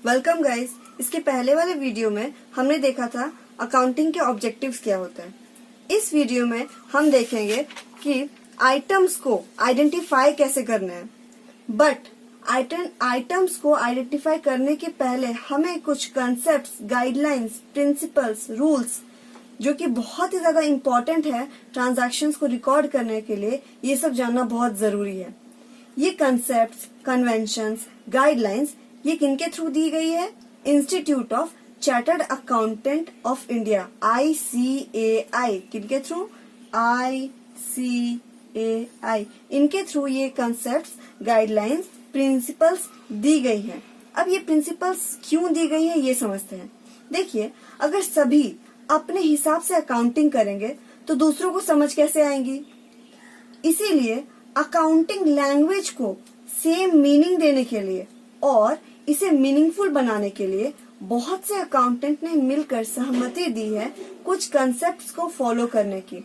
Welcome guys. इसके पहले वाले वीडियो में हमने देखा था अकाउंटिंग के ऑब्जेक्टिव्स क्या होता है। इस वीडियो में हम देखेंगे कि आइटम्स को आइडेंटिफाई कैसे करना है। बट आइटम्स को आइडेंटिफाई करने के पहले हमें कुछ कंसेप्ट्स, गाइडलाइंस, प्रिंसिपल्स, रूल्स जो कि बहुत ही ज्यादा इम्पोर्टेंट है ट्रांजैक्शंस को रिकॉर्ड करने के लिए, ये सब जानना बहुत जरूरी है। ये कंसेप्ट्स, कन्वेंशंस, गाइडलाइंस ये किनके थ्रू दी गई है? Institute of Chartered Accountant of India, ICAI। किनके थ्रू? ICAI। इनके थ्रू ये कंसेप्ट्स, गाइडलाइंस, प्रिंसिपल्स दी गई है। अब ये प्रिंसिपल्स क्यों दी गई है ये समझते हैं। देखिए, अगर सभी अपने हिसाब से अकाउंटिंग करेंगे तो दूसरों को समझ कैसे आएंगी। इसीलिए अकाउंटिंग लैंग्वेज को सेम मीनिंग देने के लिए और इसे मीनिंगफुल बनाने के लिए बहुत से अकाउंटेंट ने मिलकर सहमति दी है कुछ कंसेप्ट्स को फॉलो करने की।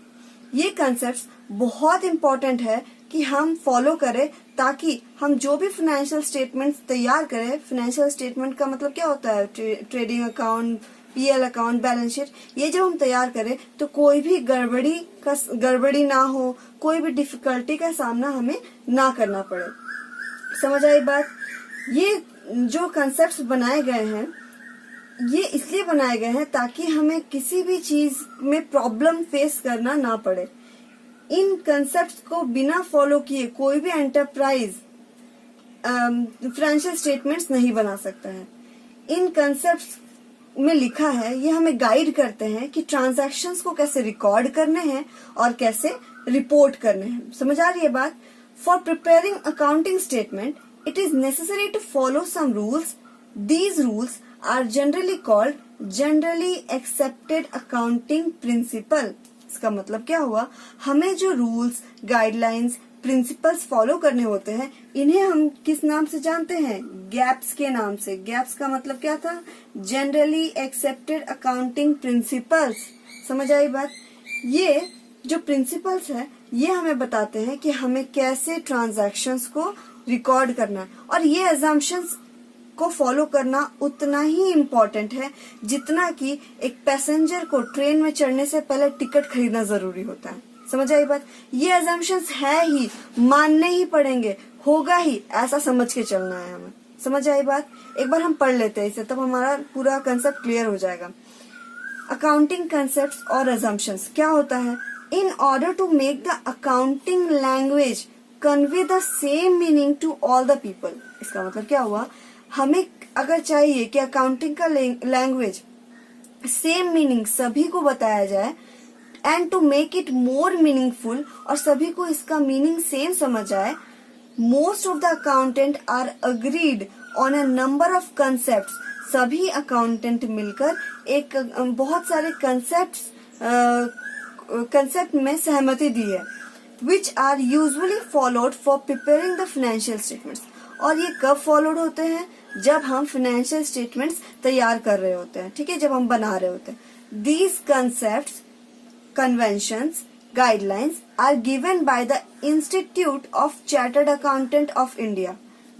ये कंसेप्ट्स बहुत इम्पोर्टेंट है कि हम फॉलो करें, ताकि हम जो भी फाइनेंशियल स्टेटमेंट्स तैयार करें, फाइनेंशियल स्टेटमेंट का मतलब क्या होता है? Trading account, PL account, balance sheet, ये जब हम तैयार करें तो कोई भी गड़बड़ी ना हो, कोई भी डिफिकल्टी का सामना हमें ना करना पड़े। समझ आई बात? ये जो कंसेप्ट्स बनाए गए हैं ये इसलिए बनाए गए हैं ताकि हमें किसी भी चीज में प्रॉब्लम फेस करना ना पड़े। इन कंसेप्ट्स को बिना फॉलो किए कोई भी एंटरप्राइज फाइनेंशियल स्टेटमेंट्स नहीं बना सकता है। इन कंसेप्ट्स में लिखा है, ये हमें गाइड करते हैं कि ट्रांजैक्शंस को कैसे रिकॉर्ड करने हैं और कैसे रिपोर्ट करने हैं। समझ आ रही है बात? For preparing accounting statement it is necessary to follow some rules. These rules are generally called generally accepted accounting principle. इसका मतलब क्या हुआ? हमें जो रूल्स, गाइडलाइंस, प्रिंसिपल्स फॉलो करने होते हैं, इन्हें हम किस नाम से जानते हैं? गैप्स के नाम से। गैप्स का मतलब क्या था? Generally accepted accounting principles. समझ आई बात? ये जो प्रिंसिपल्स है ये हमें बताते हैं कि हमें कैसे ट्रांजैक्शंस को रिकॉर्ड करना है, और ये अजम्पशंस को फॉलो करना उतना ही इम्पोर्टेंट है जितना कि एक पैसेंजर को ट्रेन में चढ़ने से पहले टिकट खरीदना जरूरी होता है। समझ आई बात? ये अजम्पशंस है ही, मानने ही पड़ेंगे, होगा ही, ऐसा समझ के चलना है हमें। समझ आई बात? एक बार हम पढ़ लेते हैं इसे, तब हमारा पूरा कंसेप्ट क्लियर हो जाएगा। अकाउंटिंग कंसेप्ट्स और अजम्पशंस क्या होता है? In order to make the accounting language convey the same meaning to all the people. इसका मतलब क्या हुआ? हमें अगर चाहिए कि अकाउंटिंग का लैंग्वेज सेम मीनिंग सभी को बताया जाए, and to make it more meaningful, और सभी को इसका मीनिंग सेम समझ आए, most of the accountant are agreed on a number of concept. सभी अकाउंटेंट मिलकर एक बहुत सारे कंसेप्ट में सहमति दी है, which are usually followed for preparing the financial statements। और ये कब फॉलोड होते हैं? जब हम फाइनेंशियल स्टेटमेंट्स तैयार कर रहे होते हैं, ठीक है, जब हम बना रहे होते हैं। These concepts, conventions, guidelines are given by the Institute of Chartered Accountant of India।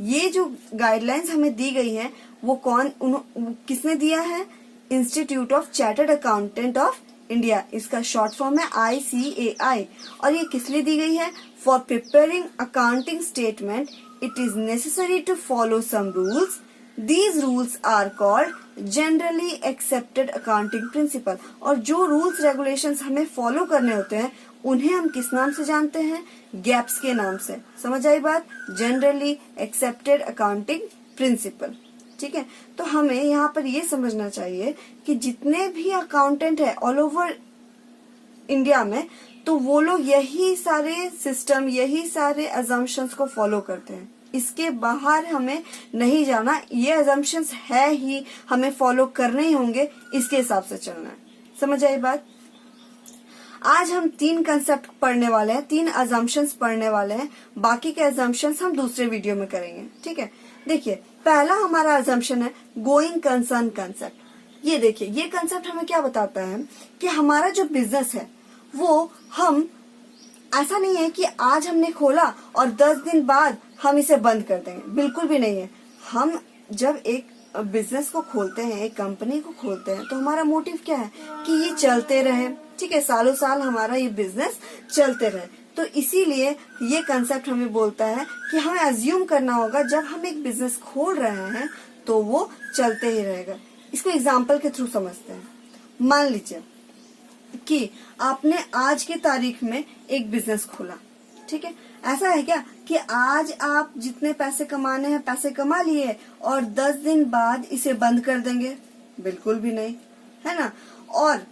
ये जो गाइडलाइंस हमें दी गई है वो किसने दिया है? Institute of Chartered Accountant of India. इसका शॉर्ट फॉर्म है ICAI। और ये किस लिए दी गई है? For preparing accounting statement it is necessary to follow some rules. These rules are called generally accepted accounting principle. और जो रूल्स रेगुलेशंस हमें फॉलो करने होते हैं उन्हें हम किस नाम से जानते हैं? गैप्स के नाम से। समझ आई बात? Generally accepted accounting principal. ठीक है, तो हमें यहाँ पर ये समझना चाहिए कि जितने भी अकाउंटेंट है ऑल ओवर इंडिया में, तो वो लोग यही सारे सिस्टम, यही सारे अजम्पशंस को फॉलो करते हैं। इसके बाहर हमें नहीं जाना। ये अजम्पशंस है ही, हमें फॉलो करने ही होंगे, इसके हिसाब से चलना है। समझ आई बात? आज हम 3 कंसेप्ट पढ़ने वाले हैं, 3 अजम्पशंस पढ़ने वाले हैं। बाकी के अजम्पशंस हम दूसरे वीडियो में करेंगे। ठीक है, देखिए, पहला हमारा अजम्पशन है गोइंग कंसर्न कंसेप्ट। ये देखिए, ये कंसेप्ट हमें क्या बताता है कि हमारा जो बिजनेस है वो हम ऐसा नहीं है कि आज हमने खोला और 10 दिन बाद हम इसे बंद कर देंगे। बिल्कुल भी नहीं है। हम जब एक बिजनेस को खोलते हैं, एक कंपनी को खोलते हैं, तो हमारा मोटिव क्या है कि ये चलते रहे, ठीक है, सालों साल हमारा ये बिजनेस चलते रहे। तो इसीलिए ये कंसेप्ट हमें बोलता है कि हमें अज्यूम करना होगा जब हम एक बिजनेस खोल रहे हैं तो वो चलते ही रहेगा। इसको एग्जाम्पल के थ्रू समझते हैं। मान लीजिए कि आपने आज की तारीख में एक बिजनेस खोला, ठीक है, ऐसा है क्या कि आज आप जितने पैसे कमाने हैं पैसे कमा लिए और 10 दिन बाद इसे बंद कर देंगे? बिल्कुल भी नहीं, है ना। और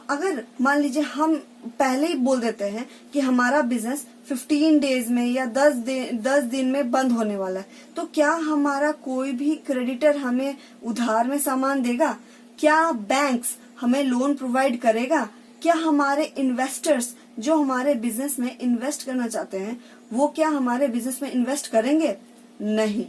अगर मान लीजिए हम पहले ही बोल देते हैं कि हमारा बिजनेस 15 डेज में या 10 दिन में बंद होने वाला है, तो क्या हमारा कोई भी क्रेडिटर हमें उधार में सामान देगा? क्या बैंक्स हमें लोन प्रोवाइड करेगा? क्या हमारे इन्वेस्टर्स जो हमारे बिजनेस में इन्वेस्ट करना चाहते हैं वो क्या हमारे बिजनेस में इन्वेस्ट करेंगे? नहीं।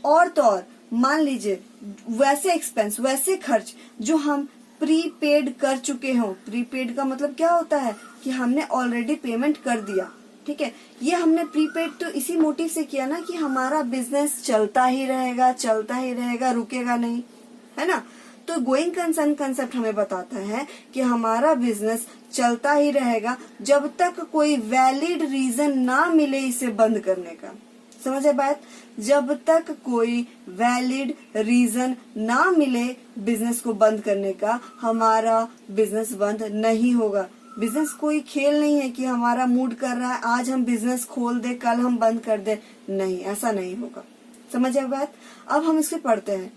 और तो और मान लीजिए वैसे एक्सपेंस, वैसे खर्च जो हम प्रीपेड कर चुके हो, प्रीपेड का मतलब क्या होता है कि हमने ऑलरेडी पेमेंट कर दिया, ठीक है, ये हमने प्रीपेड तो इसी मोटिव से किया ना कि हमारा बिजनेस चलता ही रहेगा, रुकेगा नहीं, है ना। तो गोइंग कंसर्न कंसेप्ट हमें बताता है कि हमारा बिजनेस चलता ही रहेगा जब तक कोई वैलिड रीजन ना मिले इसे बंद करने का। समझे बात? जब तक कोई वैलिड रीजन ना मिले बिजनेस को बंद करने का, हमारा बिजनेस बंद नहीं होगा। बिजनेस कोई खेल नहीं है कि हमारा मूड कर रहा है आज हम बिजनेस खोल दे, कल हम बंद कर दे, नहीं, ऐसा नहीं होगा। समझे बात? अब हम इसे पढ़ते हैं।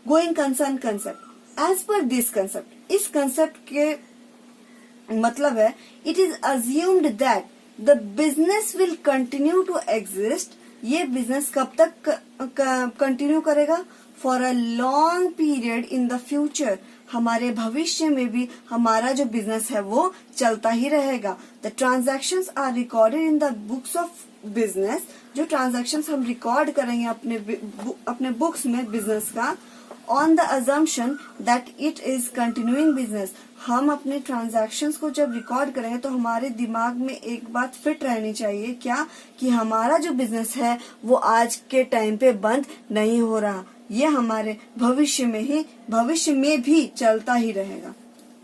Going concern concept, as per this concept, इस कंसेप्ट के मतलब है it is assumed that the business will continue to exist. ये बिजनेस कब तक कंटिन्यू करेगा? For a long period in the future, हमारे भविष्य में भी हमारा जो बिजनेस है वो चलता ही रहेगा। The transactions are recorded in the books of business, जो ट्रांजैक्शंस हम रिकॉर्ड करेंगे अपने बुक्स में बिजनेस का, on the assumption that it is continuing business. हम अपने ट्रांजैक्शंस को जब रिकॉर्ड करेंगे तो हमारे दिमाग में एक बात फिट रहनी चाहिए, क्या कि हमारा जो बिजनेस है वो आज के टाइम पे बंद नहीं हो रहा, ये हमारे भविष्य में भी चलता ही रहेगा।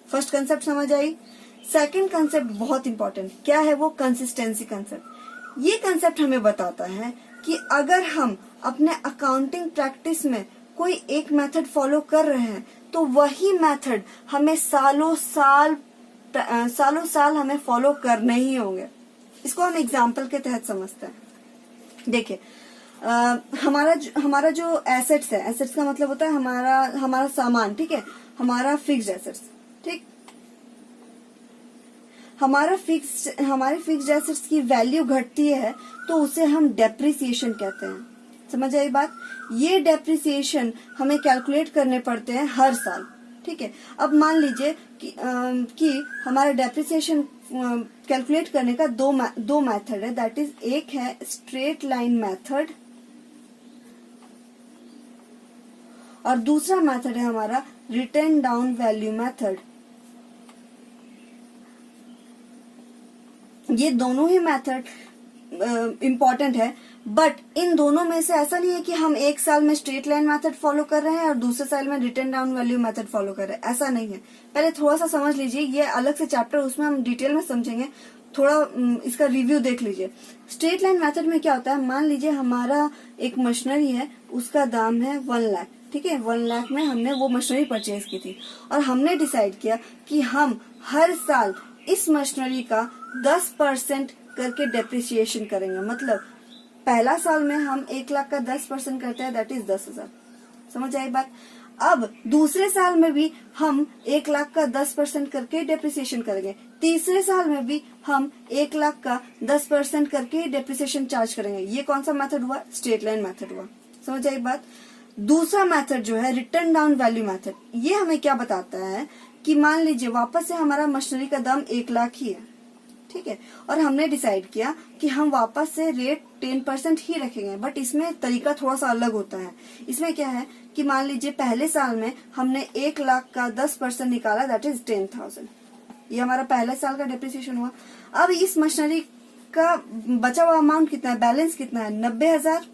फर्स्ट कंसेप्ट समझ आई। सेकंड कंसेप्ट बहुत इंपॉर्टेंट, क्या है वो? Consistency concept. ये कंसेप्ट हमें बताता है कि अगर हम अपने अकाउंटिंग प्रैक्टिस में कोई एक मेथड फॉलो कर रहे हैं तो वही मेथड हमें सालों साल हमें फॉलो करने ही होंगे। इसको हम एग्जाम्पल के तहत समझते हैं। देखिए, हमारा जो एसेट्स है, एसेट्स का मतलब होता है हमारा सामान, ठीक है, हमारा फिक्स्ड एसेट्स, ठीक, हमारे फिक्स्ड एसेट्स की वैल्यू घटती है तो उसे हम डेप्रिसिएशन कहते हैं। समझ आई बात? ये डेप्रिसिएशन हमें कैलकुलेट करने पड़ते हैं हर साल, ठीक है। अब मान लीजिए कि हमारा डेप्रिसिएशन कैलकुलेट करने का दो मेथड है, दैट इज एक है स्ट्रेट लाइन मेथड और दूसरा मेथड है हमारा रिटन डाउन वैल्यू मेथड। ये दोनों ही मेथड इम्पॉर्टेंट है, बट इन दोनों में से ऐसा नहीं है कि हम एक साल में स्ट्रेट लाइन मेथड फॉलो कर रहे हैं और दूसरे साल में written down value method follow कर रहे हैं, ऐसा नहीं है। पहले थोड़ा सा समझ लीजिए, ये अलग से चैप्टर, उसमें हम डिटेल में समझेंगे, थोड़ा इसका रिव्यू देख लीजिए। स्ट्रेट लाइन मेथड में क्या होता है, मान लीजिए हमारा एक मशीनरी है, उसका दाम है 1 लाख, ठीक है, 1 लाख में हमने वो मशीनरी परचेज की थी और हमने डिसाइड किया कि हम हर साल इस मशीनरी का 10% करके डेप्रिसिएशन करेंगे। मतलब पहला साल में हम 1 लाख का 10% करते हैं, दैट इज 10,000। समझ आई बात? अब दूसरे साल में भी हम 1 लाख का 10% करके डेप्रिसिएशन करेंगे, तीसरे साल में भी हम 1 लाख का 10% करके डेप्रिसिएशन चार्ज करेंगे। ये कौन सा मेथड हुआ? स्ट्रेट लाइन मेथड हुआ। समझ आई बात? दूसरा मेथड जो है रिटर्न डाउन वैल्यू मेथड, ये हमें क्या बताता है कि मान लीजिए वापस से हमारा मशीनरी का दाम 1 लाख ही है, ठीक है, और हमने डिसाइड किया कि हम वापस से रेट 10% ही रखेंगे, बट इसमें तरीका थोड़ा सा अलग होता है। इसमें क्या है कि मान लीजिए पहले साल में हमने 1 लाख का 10% निकाला, दैट इज 10,000। ये हमारा पहले साल का डेप्रिसिएशन हुआ। अब इस मशीनरी का बचा हुआ अमाउंट कितना है, बैलेंस कितना है? 90,000,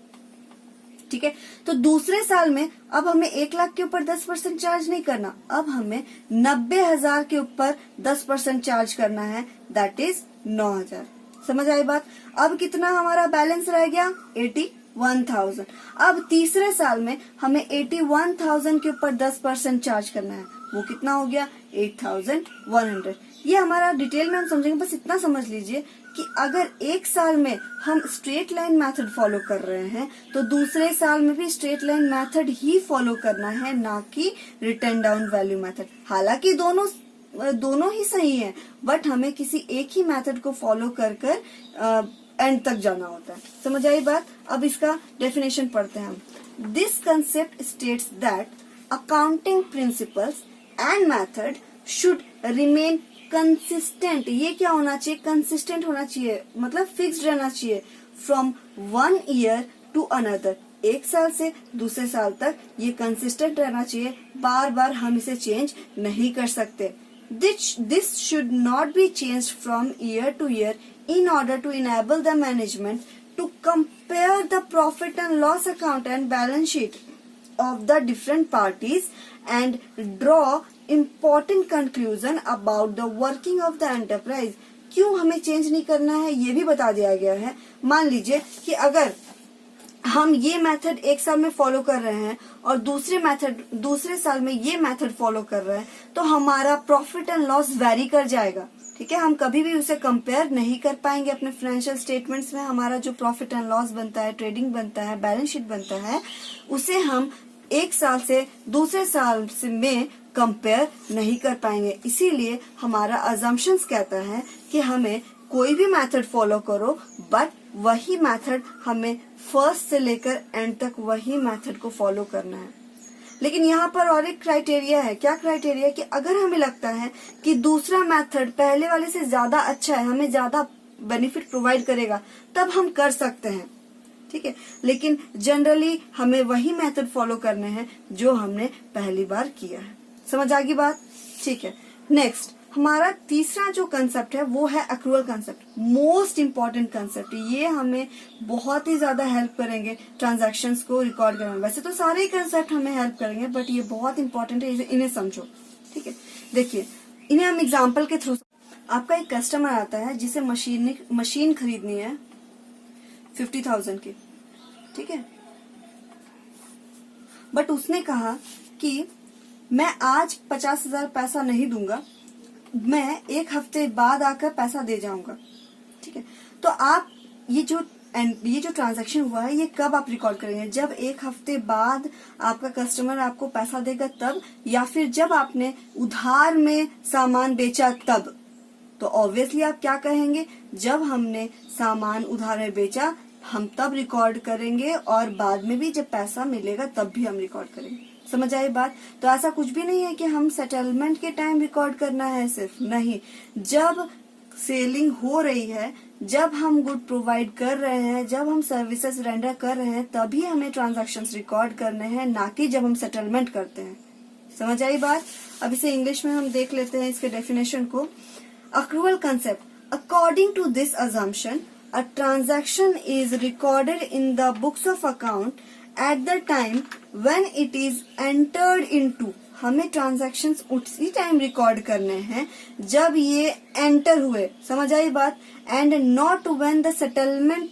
ठीक है। तो दूसरे साल में अब हमें 1 लाख के ऊपर 10% चार्ज नहीं करना, अब हमें 90,000 के ऊपर 10% चार्ज करना है, दैट इज 9,000। समझ आई बात। अब कितना हमारा बैलेंस रह गया, 81,000। अब तीसरे साल में हमें 81,000 के ऊपर 10% चार्ज करना है, वो कितना हो गया, 8,100। ये हमारा डिटेल में हम समझेंगे, बस इतना समझ लीजिए कि अगर एक साल में हम स्ट्रेट लाइन मेथड फॉलो कर रहे हैं तो दूसरे साल में भी स्ट्रेट लाइन मेथड ही फॉलो करना है, ना कि रिटर्न डाउन वैल्यू मेथड। हालांकि दोनों ही सही है, बट हमें किसी एक ही मेथड को फॉलो कर एंड तक जाना होता है। समझ आई बात। अब इसका डेफिनेशन पढ़ते हैं हम। This concept states that accounting principles and method should remain consistent. ये क्या होना चाहिए, कंसिस्टेंट होना चाहिए, मतलब फिक्स्ड रहना चाहिए, फ्रॉम 1 ईयर टू अनदर। एक साल से दूसरे साल तक ये कंसिस्टेंट रहना चाहिए, बार बार हम इसे चेंज नहीं कर सकते। This should not be changed from year to year in order to enable the management to compare the profit and loss account and balance sheet of the different parties and draw important conclusion about the working of the enterprise। क्यों हमें change नहीं करना है ये भी बता दिया गया है। मान लीजिए कि अगर हम ये मेथड एक साल में फॉलो कर रहे हैं और दूसरे साल में ये मेथड फॉलो कर रहे हैं, तो हमारा प्रॉफिट एंड लॉस वेरी कर जाएगा। ठीक है, हम कभी भी उसे कंपेयर नहीं कर पाएंगे अपने फाइनेंशियल स्टेटमेंट्स में। हमारा जो प्रॉफिट एंड लॉस बनता है, ट्रेडिंग बनता है, बैलेंस शीट बनता है, उसे हम एक साल से दूसरे साल में कंपेयर नहीं कर पाएंगे। इसीलिए हमारा अजम्पशंस कहता है कि हमें कोई भी मेथड फॉलो करो, बट वही मेथड हमें फर्स्ट से लेकर एंड तक वही मेथड को फॉलो करना है। लेकिन यहाँ पर और एक क्राइटेरिया है। क्या क्राइटेरिया, कि अगर हमें लगता है कि दूसरा मेथड पहले वाले से ज्यादा अच्छा है, हमें ज्यादा बेनिफिट प्रोवाइड करेगा, तब हम कर सकते हैं। ठीक है, लेकिन जनरली हमें वही मेथड फॉलो करने हैं जो हमने पहली बार किया है। समझ आ गई बात। ठीक है, नेक्स्ट हमारा तीसरा जो कंसेप्ट है वो है accrual concept. Most important concept, ये हमें बहुत ही ज्यादा हेल्प करेंगे ट्रांजैक्शंस को रिकॉर्ड करने में। वैसे तो सारे ही कंसेप्ट हमें हेल्प करेंगे, बट ये बहुत इंपॉर्टेंट है, इन्हें समझो। ठीक है, देखिए इन्हें हम एग्जाम्पल के थ्रू। आपका एक कस्टमर आता है जिसे मशीन खरीदनी है 50,000 की। ठीक है, बट उसने कहा कि मैं आज 50,000 पैसा नहीं दूंगा, मैं 1 हफ्ते बाद आकर पैसा दे जाऊंगा। ठीक है, तो आप ये जो ट्रांजैक्शन हुआ है ये कब आप रिकॉर्ड करेंगे, जब 1 हफ्ते बाद आपका कस्टमर आपको पैसा देगा तब, या फिर जब आपने उधार में सामान बेचा तब। तो ऑब्वियसली आप क्या कहेंगे, जब हमने सामान उधार में बेचा हम तब रिकॉर्ड करेंगे, और बाद में भी जब पैसा मिलेगा तब भी हम रिकॉर्ड करेंगे। समझ आई बात। तो ऐसा कुछ भी नहीं है कि हम सेटलमेंट के टाइम रिकॉर्ड करना है, सिर्फ नहीं, जब सेलिंग हो रही है, जब हम गुड प्रोवाइड कर रहे हैं, जब हम सर्विसेज रेंडर कर रहे हैं, तभी हमें ट्रांजैक्शंस रिकॉर्ड करने हैं, ना कि जब हम सेटलमेंट करते हैं। समझ आई बात। अब इसे इंग्लिश में हम देख लेते हैं इसके डेफिनेशन को। Accrual concept, according to this assumption a transaction is recorded in the books of account at the time when it is entered into। हमें ट्रांजैक्शंस उसी टाइम रिकॉर्ड करने हैं जब ये एंटर हुए। समझ आई बात। And not when the settlement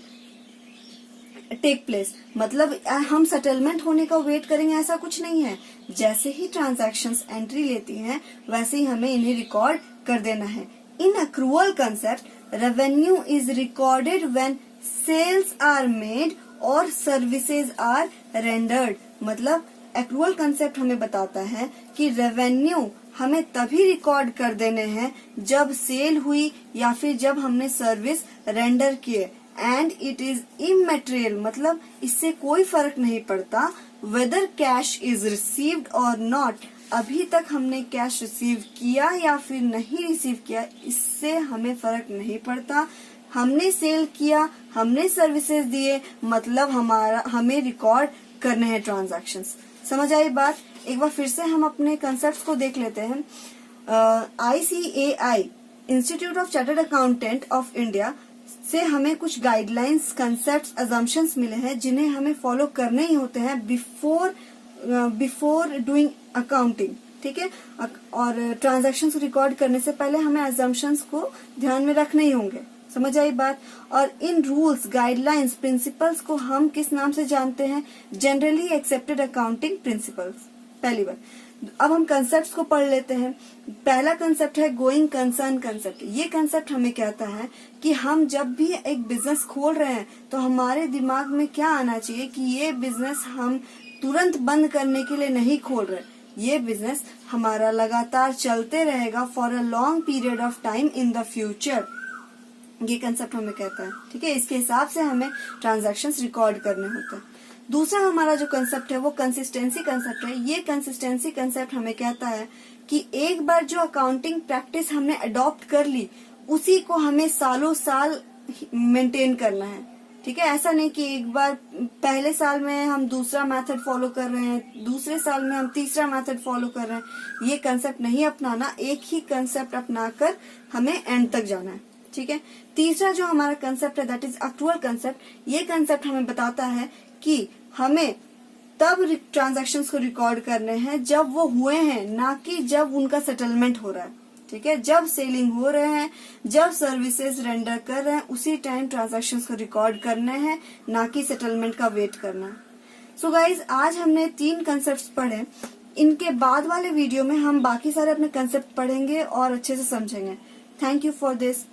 take place, मतलब हम सेटलमेंट होने का वेट करेंगे, ऐसा कुछ नहीं है। जैसे ही ट्रांजैक्शंस एंट्री लेती हैं वैसे ही हमें इन्हें रिकॉर्ड कर देना है। In accrual concept, revenue is recorded when sales are made और services are rendered। मतलब एक्रूअल कंसेप्ट हमें बताता है कि रेवेन्यू हमें तभी रिकॉर्ड कर देने हैं जब सेल हुई या फिर जब हमने सर्विस रेंडर किए। एंड इट इज इमटेरियल, मतलब इससे कोई फर्क नहीं पड़ता वेदर कैश इज रिसीव्ड और नॉट। अभी तक हमने कैश रिसीव किया या फिर नहीं रिसीव किया, इससे हमें फर्क नहीं पड़ता। हमने सेल किया, हमने सर्विसेज दिए, मतलब हमें रिकॉर्ड करने हैं ट्रांजैक्शंस। समझ आई बात। एक बार फिर से हम अपने कंसेप्ट्स को देख लेते हैं। ICAI institute of Chartered Accountant of India से हमें कुछ गाइडलाइंस, कंसेप्ट, अजम्पशंस मिले हैं जिन्हें हमें फॉलो करने ही होते हैं बिफोर डूइंग अकाउंटिंग, ठीक है। और ट्रांजैक्शंस रिकॉर्ड करने से पहले हमें अजम्पशंस को ध्यान में रखने ही होंगे। समझ आई बात। और इन रूल्स, गाइडलाइंस, प्रिंसिपल्स को हम किस नाम से जानते हैं? Generally accepted accounting principles. पहली बात। अब हम कंसेप्ट्स को पढ़ लेते हैं। पहला कंसेप्ट है गोइंग कंसर्न कंसेप्ट। ये कंसेप्ट हमें कहता है कि हम जब भी एक बिजनेस खोल रहे हैं तो हमारे दिमाग में क्या आना चाहिए कि ये बिजनेस हम तुरंत बंद करने के लिए नहीं खोल रहे, ये बिजनेस हमारा लगातार चलते रहेगा for a long period of time in the future. ये कंसेप्ट हमें कहता है, ठीक है। इसके हिसाब से हमें ट्रांजैक्शंस रिकॉर्ड करने होते हैं। दूसरा हमारा जो कंसेप्ट है वो कंसिस्टेंसी कंसेप्ट है। ये कंसिस्टेंसी कंसेप्ट हमें कहता है कि एक बार जो अकाउंटिंग प्रैक्टिस हमने अडॉप्ट कर ली उसी को हमें सालों साल मेंटेन करना है, ठीक है। ऐसा नहीं कि एक बार पहले साल में हम दूसरा मेथड फॉलो कर रहे हैं, दूसरे साल में हम तीसरा मेथड फॉलो कर रहे हैं। ये कंसेप्ट नहीं अपनाना, एक ही कंसेप्ट अपनाकर हमें एंड तक जाना है, ठीक है। तीसरा जो हमारा कंसेप्ट है दैट इज एक्चुअल कंसेप्ट। ये कंसेप्ट हमें बताता है कि हमें तब ट्रांजैक्शंस को रिकॉर्ड करने हैं जब वो हुए हैं, ना कि जब उनका सेटलमेंट हो रहा है, ठीक है। जब सेलिंग हो रहे हैं, जब सर्विसेज रेंडर कर रहे हैं, उसी टाइम ट्रांजैक्शंस को रिकॉर्ड करने हैं, ना कि सेटलमेंट का वेट करना है। सो गाइज, आज हमने 3 कंसेप्ट पढ़े। इनके बाद वाले वीडियो में हम बाकी सारे अपने कंसेप्ट पढ़ेंगे और अच्छे से समझेंगे। Thank you for this.